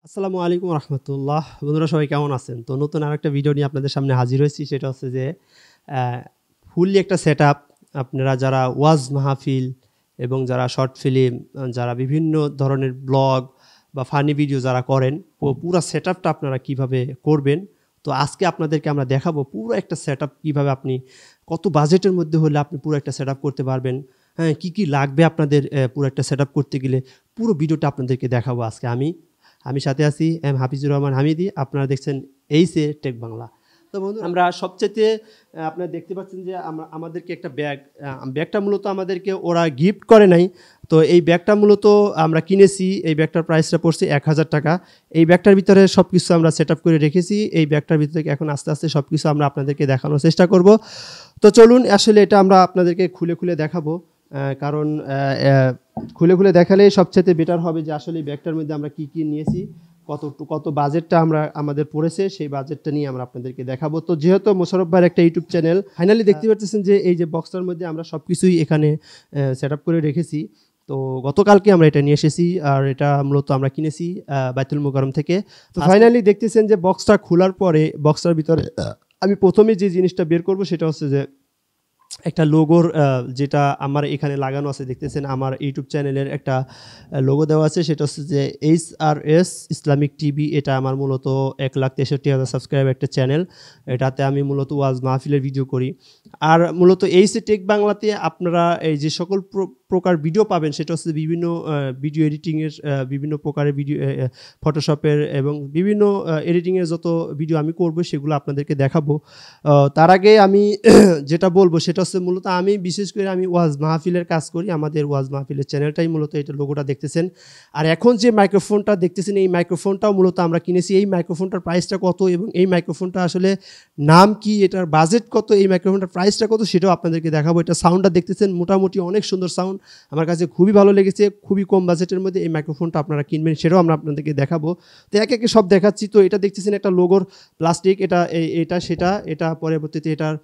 আসসালামু আলাইকুম রহমতুল্লাহ। বন্ধুরা সবাই কেমন আছেন? তো নতুন আরেকটা ভিডিও নিয়ে আপনাদের সামনে হাজির হয়েছি। সেটা হচ্ছে যে ফুললি একটা সেট আপ। আপনারা যারা ওয়াজ মাহফিল এবং যারা শর্ট ফিল্ম, যারা বিভিন্ন ধরনের ব্লগ বা ফানি ভিডিও যারা করেন, পুরো সেট আপটা আপনারা কীভাবে করবেন। তো আজকে আপনাদেরকে আমরা দেখাবো পুরো একটা সেট আপ কীভাবে আপনি কত বাজেটের মধ্যে হলে আপনি পুরো একটা সেট আপ করতে পারবেন। হ্যাঁ, কী কী লাগবে আপনাদের পুরো একটা সেট আপ করতে গেলে, পুরো ভিডিওটা আপনাদেরকে দেখাবো আজকে আমি সাথে আছি এম হাফিজুর রহমান হামিদি। আপনারা দেখছেন টেক বাংলা। তো বন্ধু, আমরা সবচেয়ে আপনারা দেখতে পাচ্ছেন যে আমাদেরকে একটা ব্যাগটা মূলত আমাদেরকে ওরা গিফট করে নাই। তো এই ব্যাগটা মূলত আমরা কিনেছি। এই ব্যাগটার প্রাইসটা পড়ছে 1000 টাকা। এই ব্যাগটার ভিতরে সব কিছু আমরা সেট আপ করে রেখেছি। এই ব্যাগটার ভিতরে এখন আস্তে আস্তে সব কিছু আমরা আপনাদেরকে দেখানোর চেষ্টা করব। তো চলুন, আসলে এটা আমরা আপনাদেরকে খুলে খুলে দেখাবো, কারণ খুলে দেখালেই সবচেয়ে বেটার হবে যে আসলে এই ব্যাগটার মধ্যে আমরা কি নিয়েছি, কত বাজেটটা আমাদের পড়েছে, সেই বাজেটটা নিয়ে আমরা আপনাদেরকে দেখাবো। তো যেহেতু মোশাররফ ভাইয়ের একটা ইউটিউব চ্যানেল, ফাইনালি দেখতে পাচ্ছেন যে এই যে বক্সটার মধ্যে আমরা সব কিছুই এখানে সেট আপ করে রেখেছি। তো গতকালকে আমরা এটা নিয়ে এসেছি, আর এটা মূলত আমরা কিনেছি বাইতুল মুকাররম থেকে। তো ফাইনালি দেখতেছেন যে বক্সটা খোলার পরে বক্সটার ভিতরে আমি প্রথমে যে জিনিসটা বের করব সেটা হচ্ছে যে একটা লোগোর, যেটা আমার এখানে লাগানো আছে, দেখতেছেন আমার ইউটিউব চ্যানেলের একটা লোগো দেওয়া আছে। সেটা হচ্ছে যে HRS ইসলামিক টিভি। এটা আমার মূলত 1,63,000 সাবস্ক্রাইব একটা চ্যানেল। এটাতে আমি মূলত ওয়াজ মাহফিলের ভিডিও করি। আর মূলত টেক বাংলাতে আপনারা এই যে সকল প্রকার ভিডিও পাবেন, সেটা হচ্ছে বিভিন্ন ভিডিও এডিটিংয়ের, বিভিন্ন প্রকারের ভিডিও, ফটোশপের এবং বিভিন্ন এডিটিংয়ের যত ভিডিও আমি করব সেগুলো আপনাদেরকে দেখাবো। তার আগে আমি যেটা বলবো সেটা হচ্ছে মূলত আমি বিশেষ করে আমি ওয়াজ মাহফিলের কাজ করি। আমাদের ওয়াজ মাহফিলের চ্যানেলটাই মূলত এটা লোগোটা দেখতেছেন। আর এখন যে মাইক্রোফোনটা দেখতেছেন, এই মাইক্রোফোনটাও মূলত আমরা কিনেছি। এই মাইক্রোফোনটার প্রাইসটা কত এবং এই মাইক্রোফোনটা আসলে নাম কি, এটার বাজেট কত, এই মাইক্রোফোনটার প্রাইসটা কত, সেটাও আপনাদেরকে দেখাবো। এটা সাউন্ডটা দেখতেছেন, মোটামুটি অনেক সুন্দর সাউন্ড, আমার কাছে খুবই ভালো লেগেছে। খুবই কম বাজেটের মধ্যে এই মাইক্রোফোনটা আপনারা কিনবেন, সেটাও আমরা আপনাদেরকে দেখাবো। তো একে সব দেখাচ্ছি। তো এটা দেখতেছেন একটা লোগোর প্লাস্টিক, এটা পরবর্তীতে এটার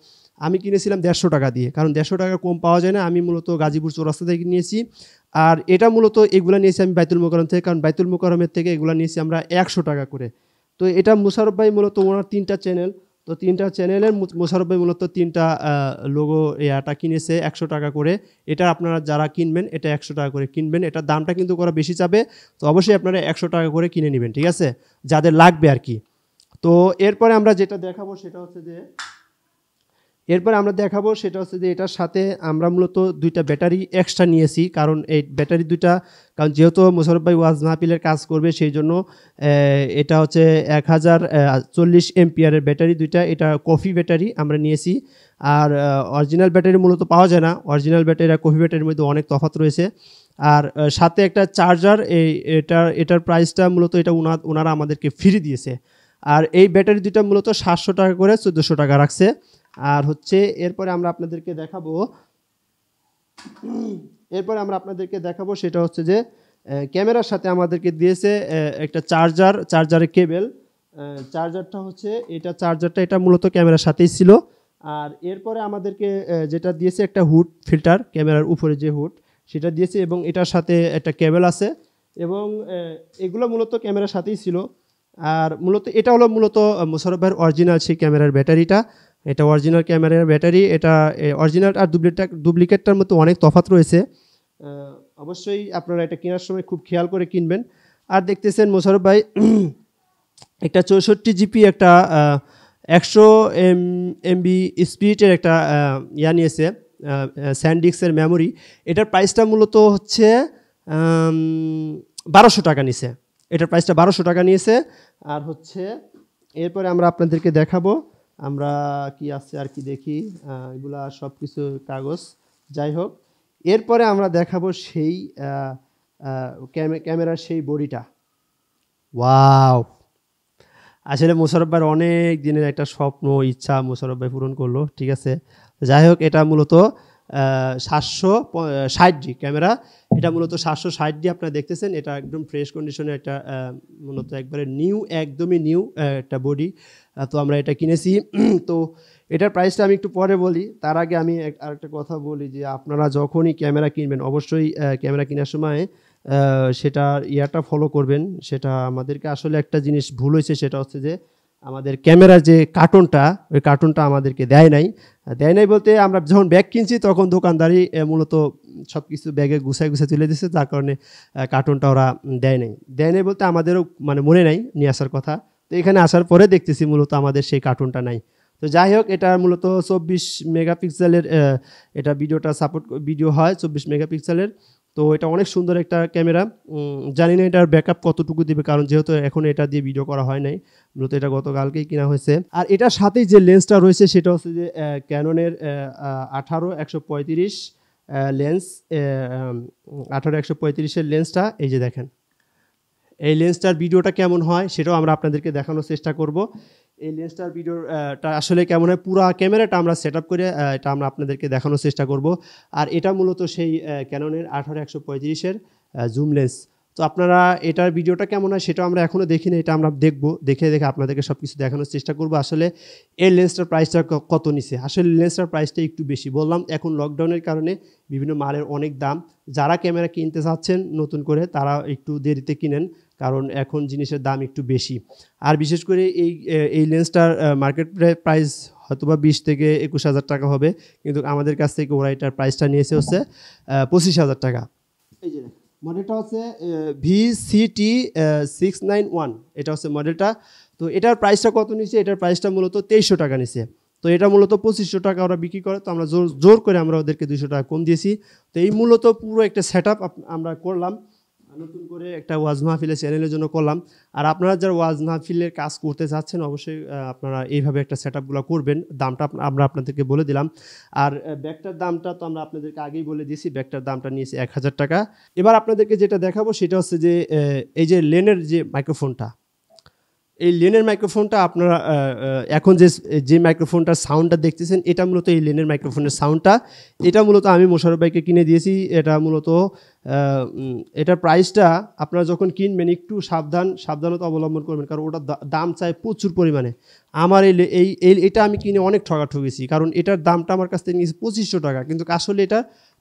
আমি কিনেছিলাম 150 টাকা দিয়ে, কারণ 150 টাকা কম পাওয়া যায় না। আমি মূলত গাজীপুর চৌরাস্তা থেকে নিয়েছি। আর এটা মূলত এগুলো নিয়েছি আমি বাইতুল মুকাররম থেকে, কারণ বাইতুল মুকাররমের থেকে এগুলো নিয়েছি আমরা 100 টাকা করে। তো এটা মোশাররফ ভাই মূলত ওনার 3টা চ্যানেল, তো 3টা চ্যানেলের মোশাররফ ভাই মূলত 3টা লোগো এটা কিনেছে 100 টাকা করে। এটা আপনারা যারা কিনবেন এটা 100 টাকা করে কিনবেন। এটার দামটা কিন্তু ওরা বেশি চাবে, তো অবশ্যই আপনারা 100 টাকা করে কিনে নেবেন, ঠিক আছে, যাদের লাগবে আর কি। তো এরপরে আমরা যেটা দেখাবো সেটা হচ্ছে যে এটার সাথে আমরা মূলত 2টা ব্যাটারি এক্সট্রা নিয়েছি, কারণ এই ব্যাটারি 2টা, কারণ যেহেতু মোশাররফ ভাই ওয়াজ মাহফিলের কাজ করবে সেই জন্য এটা হচ্ছে 1040 এমপিয়ারের ব্যাটারি 2টা। এটা কফি ব্যাটারি আমরা নিয়েছি। আর অরিজিনাল ব্যাটারি মূলত পাওয়া যায় না। অরিজিনাল ব্যাটারি আর কফি ব্যাটারির মধ্যে অনেক তফাৎ রয়েছে। আর সাথে একটা চার্জার, এটার প্রাইসটা মূলত এটা ওনারা আমাদেরকে ফ্রি দিয়েছে। আর এই ব্যাটারি 2টা মূলত 700 টাকা করে 1400 টাকা রাখছে। আর হচ্ছে এরপরে আমরা আপনাদেরকে দেখাবো সেটা হচ্ছে যে ক্যামেরার সাথে আমাদেরকে দিয়েছে একটা চার্জারের কেবেল। চার্জারটা এটা মূলত ক্যামেরার সাথেই ছিল। আর এরপরে আমাদেরকে যেটা দিয়েছে একটা হুড ফিল্টার, ক্যামেরার উপরে যে হুড সেটা দিয়েছে, এবং এটার সাথে একটা কেবেল আছে, এবং এগুলো মূলত ক্যামেরার সাথেই ছিল। আর এটা হলো মূলত মোশাররফ ভাইয়ের অরিজিনাল সেই ক্যামেরার ব্যাটারিটা। এটা অরিজিনাল ক্যামেরার ব্যাটারি। এটা অরিজিনাল আর ডুপ্লিকেটটার মধ্যে অনেক তফাৎ রয়েছে। অবশ্যই আপনারা এটা কেনার সময় খুব খেয়াল করে কিনবেন। আর দেখতেছেন মোশাররফ ভাই একটা 64 জিবি একটা 100 এমবি স্পিডের একটা নিয়েছে, স্যান্ডিক্সের মেমোরি। এটার প্রাইসটা মূলত হচ্ছে 1200 টাকা নিছে। এটার প্রাইসটা 1200 টাকা নিয়েছে। আর হচ্ছে এরপরে আমরা আপনাদেরকে দেখাবো আমরা কি আছে আর কি দেখি, এগুলা সব কিছু কাগজ, যাই হোক। এরপরে আমরা দেখাবো সেই ক্যামেরার সেই বডিটা। ওয়াও, আসলে মোশাররফ ভাইয়ের অনেক দিনের একটা স্বপ্ন, ইচ্ছা মোশাররফ ভাই পূরণ করলো, ঠিক আছে। যাই হোক, এটা মূলত 760D ক্যামেরা। এটা মূলত 760D আপনারা দেখতেছেন। এটা একদম ফ্রেশ কন্ডিশনে একটা মূলত একবারে একদমই নিউ একটা বডি। তো আমরা এটা কিনেছি। তো এটার প্রাইসটা আমি একটু পরে বলি, তার আগে আমি আরেকটা কথা বলি যে আপনারা যখনই ক্যামেরা কিনবেন অবশ্যই ক্যামেরা কেনার সময় সেটা ইয়াটা ফলো করবেন। সেটা আমাদেরকে আসলে একটা জিনিস ভুল হয়েছে, সেটা হচ্ছে যে আমাদের ক্যামেরার যে কার্টুনটা, ওই কার্টুনটা আমাদেরকে দেয় নাই বলতে আমরা যখন ব্যাগ কিনছি তখন দোকানদারই মূলত সব কিছু ব্যাগে গুছায় তুলে দিচ্ছে, যার কারণে কার্টুনটা ওরা দেয় নাই বলতে আমাদেরও মানে মনে নাই নিয়ে আসার কথা। তো এখানে আসার পরে দেখতেছি মূলত আমাদের সেই কার্টুনটা নাই। তো যাই হোক, এটা মূলত 24 মেগাপিক্সেলের এটা ভিডিও হয় 24 মেগাপিক্সেলের। তো এটা অনেক সুন্দর একটা ক্যামেরা। জানি না এটার ব্যাকআপ কতটুকু দিবে, কারণ যেহেতু এখন এটা দিয়ে ভিডিও করা হয় নাই, মূলত এটা গতকালকেই কেনা হয়েছে। আর এটার সাথেই যে লেন্সটা রয়েছে সেটা হচ্ছে যে ক্যাননের 18-135 লেন্স, 18-135-এর লেন্সটা। এই যে দেখেন, এই লেন্সটার ভিডিওটা কেমন হয় সেটাও আমরা আপনাদেরকে দেখানোর চেষ্টা করব। এই লেন্সটার ভিডিওটা আসলে কেমন হয়, পুরো ক্যামেরাটা আমরা সেট আপ করে এটা আমরা আপনাদেরকে দেখানোর চেষ্টা করব। আর এটা মূলত সেই ক্যাননের 18-135-এর জুম লেন্স। তো আপনারা এটার ভিডিওটা কেমন হয় সেটাও আমরা এখনও দেখিনি, এটা আমরা দেখে আপনাদেরকে সব কিছু দেখানোর চেষ্টা করব। আসলে এই লেন্সটার প্রাইসটা কত নিছে। আসলে লেন্সটার প্রাইসটা একটু বেশি বললাম, এখন লকডাউনের কারণে বিভিন্ন মালের অনেক দাম। যারা ক্যামেরা কিনতে চাচ্ছেন নতুন করে তারা একটু দেরিতে কিনেন, কারণ এখন জিনিসের দাম একটু বেশি। আর বিশেষ করে এই লেন্সটার মার্কেট প্রাইস হয়তোবা 20 থেকে 21,000 টাকা হবে, কিন্তু আমাদের কাছ থেকে ওরা এটার প্রাইসটা নিয়েছে হচ্ছে 25,000 টাকা। এই যে মডেলটা হচ্ছে VCT691, এটা হচ্ছে মডেলটা। তো এটার প্রাইসটা কত নিচ্ছে, এটার প্রাইসটা মূলত 2300 টাকা নিচ্ছে। তো এটা মূলত 2500 টাকা ওরা বিক্রি করে, তো আমরা জোর করে আমরা ওদেরকে 200 টাকা কম দিয়েছি। তো এই মূলত পুরো একটা সেট আমরা করলাম, নতুন করে একটা ওয়াজ মাহফিলের চ্যানেলের জন্য করলাম। আর আপনারা যারা ওয়াজ মাহফিলের কাজ করতে চাচ্ছেন অবশ্যই আপনারা এইভাবে একটা সেট আপগুলো করবেন। দামটা আমরা আপনাদেরকে বলে দিলাম। আর ব্যাগটার দামটা তো আমরা আপনাদেরকে আগেই বলে দিয়েছি, ব্যাগটার দামটা নিয়েছে 1000 টাকা। এবার আপনাদেরকে যেটা দেখাবো সেটা হচ্ছে যে এই যে লেনের যে মাইক্রোফোনটা, এই লেনের মাইক্রোফোনটা আপনারা এখন যে মাইক্রোফোনটার সাউন্ডটা দেখতেছেন, এটা মূলত এই লেনের মাইক্রোফোনের সাউন্ডটা। এটা মূলত আমি মোশারফ ভাইকে কিনে দিয়েছি। এটা মূলত এটার প্রাইসটা আপনারা যখন কিনবেন একটু সাবধানতা অবলম্বন করবেন, কারণ ওটার দাম চাই প্রচুর পরিমাণে। আমার এটা আমি কিনে অনেক ঠকেছি, কারণ এটার দামটা আমার কাছ থেকে নিয়েছে 2500 টাকা, কিন্তু আসলে এটা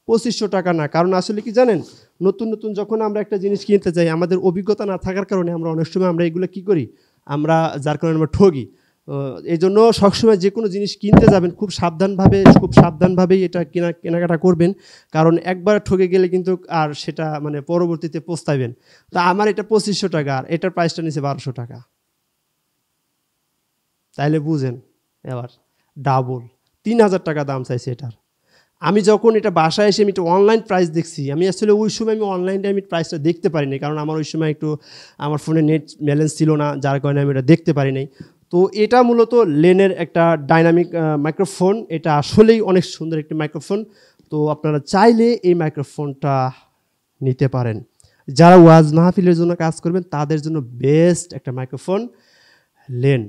2500 টাকা না। কারণ আসলে কি জানেন, নতুন যখন আমরা একটা জিনিস কিনতে চাই, আমাদের অভিজ্ঞতা না থাকার কারণে আমরা অনেক সময় এগুলো কী করি, যার কারণে আমরা ঠগি। এই জন্য সবসময় যে কোনো জিনিস কিনতে যাবেন খুব সাবধানভাবেই এটা কেনাকাটা করবেন, কারণ একবার ঠকে গেলে কিন্তু আর সেটা মানে পরবর্তীতে পস্তাবেন। তো আমার এটা 2500 টাকা, আর এটার প্রাইসটা নিচ্ছে 1200 টাকা। তাইলে বুঝেন, এবার ডাবল 3000 টাকা দাম চাইছে এটার। আমি যখন এটা বাসায় এসে আমি একটা অনলাইন প্রাইস দেখছি, আমি আসলে ওই সময় অনলাইনে প্রাইসটা দেখতে পারিনি, কারণ আমার ওই সময় আমার ফোনে নেট ব্যালেন্স ছিল না, যার কারণে আমি এটা দেখতে পারিনি। তো এটা মূলত লেনের একটা ডাইনামিক মাইক্রোফোন। এটা আসলেই অনেক সুন্দর একটি মাইক্রোফোন। তো আপনারা চাইলে এই মাইক্রোফোনটা নিতে পারেন। যারা ওয়াজ মাহফিলের জন্য কাজ করবেন তাদের জন্য বেস্ট একটা মাইক্রোফোন লেন।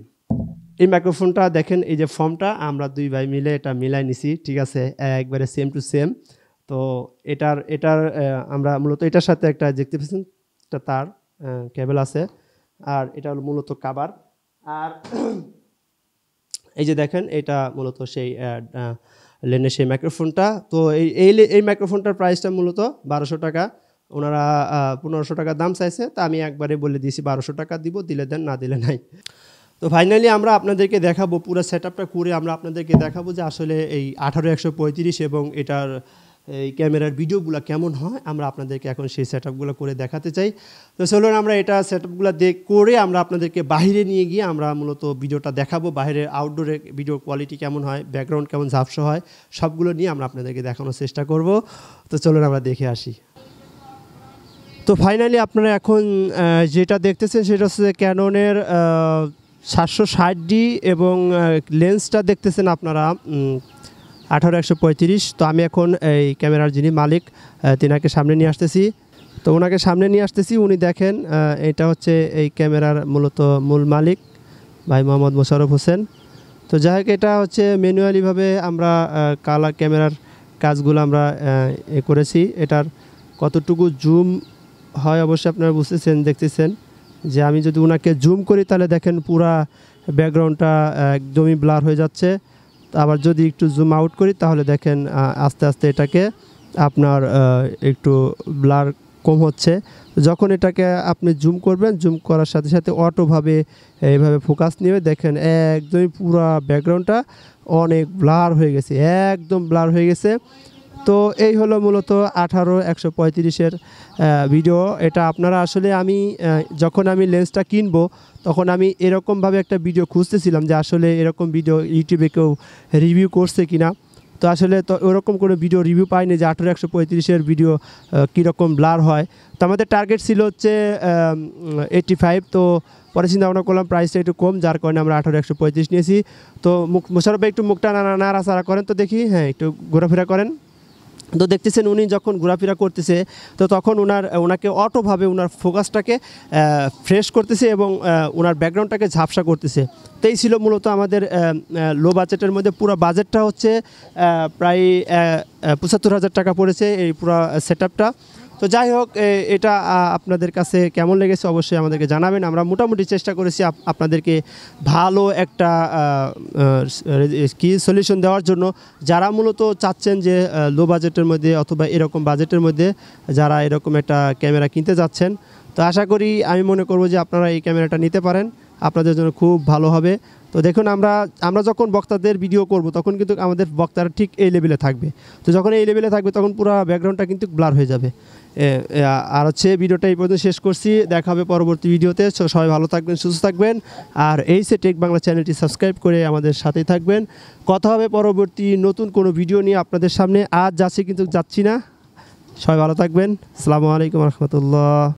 এই মাইক্রোফোনটা দেখেন, এই যে ফর্মটা আমরা দুই ভাই মিলে এটা মিলাই নিছি, ঠিক আছে, একবারে সেম টু সেম। তো এটার আমরা মূলত এটার সাথে একটা দেখতে পাচ্ছেন একটা তার কেবল আছে, আর এটা হলো মূলত কাভার। আর এই যে দেখেন, এটা মূলত সেই লেনের সেই মাইক্রোফোনটা। তো এই মাইক্রোফোনটার প্রাইসটা মূলত 1200 টাকা। ওনারা 1500 টাকা দাম চাইছে, তা আমি একবারে বলে দিয়েছি 1200 টাকা দিব, দিলে দেন, না দিলে নাই। তো ফাইনালি আমরা আপনাদেরকে দেখাবো পুরো সেট আপটা করে, আমরা আপনাদেরকে দেখাবো যে আসলে এই 18-135 এবং এটার এই ক্যামেরার ভিডিওগুলো কেমন হয়। আমরা আপনাদেরকে এখন সেই সেট আপগুলো করে দেখাতে চাই। তো চলুন আমরা এটা সেট আপগুলো করে আমরা আপনাদেরকে বাইরে নিয়ে গিয়ে আমরা মূলত ভিডিওটা দেখাবো। বাইরের আউটডোরের ভিডিও কোয়ালিটি কেমন হয়, ব্যাকগ্রাউন্ড কেমন ঝাপসা হয়, সবগুলো নিয়ে আমরা আপনাদেরকে দেখানোর চেষ্টা করব। তো চলুন আমরা দেখে আসি। তো ফাইনালি আপনারা এখন যেটা দেখতেছেন সেটা হচ্ছে ক্যাননের 760D এবং লেন্সটা দেখতেছেন আপনারা 18-135। তো আমি এখন এই ক্যামেরার যিনি মালিক তিনাকে সামনে নিয়ে আসতেছি। তো ওনাকে সামনে নিয়ে আসতেছি, উনি দেখেন এটা হচ্ছে এই ক্যামেরার মূলত মূল মালিক ভাই মোহাম্মদ মোশাররফ হোসেন। তো যাই হোক, এটা হচ্ছে ম্যানুয়ালিভাবে আমরা ক্যামেরার কাজগুলো আমরা করেছি। এটার কতটুকু জুম হয় অবশ্যই আপনারা বুঝতেছেন, দেখতেছেন যে আমি যদি ওনাকে জুম করি তাহলে দেখেন পুরা ব্যাকগ্রাউন্ডটা একদমই ব্লার হয়ে যাচ্ছে। আবার যদি একটু জুম আউট করি তাহলে দেখেন আস্তে আস্তে এটাকে আপনার একটু ব্লার কম হচ্ছে। যখন এটাকে আপনি জুম করবেন, জুম করার সাথে সাথে অটোভাবে এইভাবে ফোকাস নেবে, দেখেন একদমই পুরা ব্যাকগ্রাউন্ডটা অনেক ব্লার হয়ে গেছে, একদম ব্লার হয়ে গেছে। তো এই হলো মূলত 18-135-এর ভিডিও। এটা আপনারা আসলে আমি যখন আমি লেন্সটা কিনবো তখন আমি এরকমভাবে একটা ভিডিও খুঁজতেছিলাম যে আসলে এরকম ভিডিও ইউটিউবে কেউ রিভিউ করছে কিনা। তো আসলে তো ওরকম কোনো ভিডিও রিভিউ পাইনি যে 18-135-এর ভিডিও কীরকম ব্লার হয়। তো আমাদের টার্গেট ছিল হচ্ছে 85। তো পরে চিন্তা ভাবনা করলাম প্রাইসটা একটু কম, যার কারণে আমরা 18-135 নিয়েছি। তো মোশাররফ ভাই একটু মুখটা নাড়াচাড়া করেন তো দেখি, হ্যাঁ একটু ঘোরাফেরা করেন। তো দেখতেছেন উনি যখন ঘোরাফেরা করতেছে তো তখন ওনাকে অটোভাবে ওনার ফোকাসটাকে ফ্রেশ করতেছে এবং ওনার ব্যাকগ্রাউন্ডটাকে ঝাপসা করতেছে। তো এই ছিল মূলত আমাদের লো বাজেটের মধ্যে। পুরো বাজেটটা হচ্ছে প্রায় 75,000 টাকা পড়েছে এই পুরো সেটআপটা। তো যাই হোক, এটা আপনাদের কাছে কেমন লেগেছে অবশ্যই আমাদেরকে জানাবেন। আমরা মোটামুটি চেষ্টা করেছি আপনাদেরকে ভালো একটা কি সলিউশন দেওয়ার জন্য, যারা মূলত চাচ্ছেন যে লো বাজেটের মধ্যে অথবা এরকম বাজেটের মধ্যে যারা এরকম একটা ক্যামেরা কিনতে যাচ্ছেন। তো আশা করি, আমি মনে করব যে আপনারা এই ক্যামেরাটা নিতে পারেন, আপনাদের জন্য খুব ভালো হবে। তো দেখুন, আমরা যখন বক্তাদের ভিডিও করব তখন কিন্তু আমাদের বক্তারা ঠিক এই লেভেলে থাকবে। তো যখন এই লেভেলে থাকবে তখন পুরো ব্যাকগ্রাউন্ডটা কিন্তু ব্লার হয়ে যাবে। আর হচ্ছে ভিডিওটা এই পর্যন্ত শেষ করছি, দেখা হবে পরবর্তী ভিডিওতে। সবাই ভালো থাকবেন, সুস্থ থাকবেন, আর এই সে টেক বাংলা চ্যানেলটি সাবস্ক্রাইব করে আমাদের সাথেই থাকবেন। কথা হবে পরবর্তী নতুন কোনো ভিডিও নিয়ে আপনাদের সামনে। আজ যাচ্ছি কিন্তু যাচ্ছি না। সবাই ভালো থাকবেন। আসসালামু আলাইকুম রহমতুল্লাহ।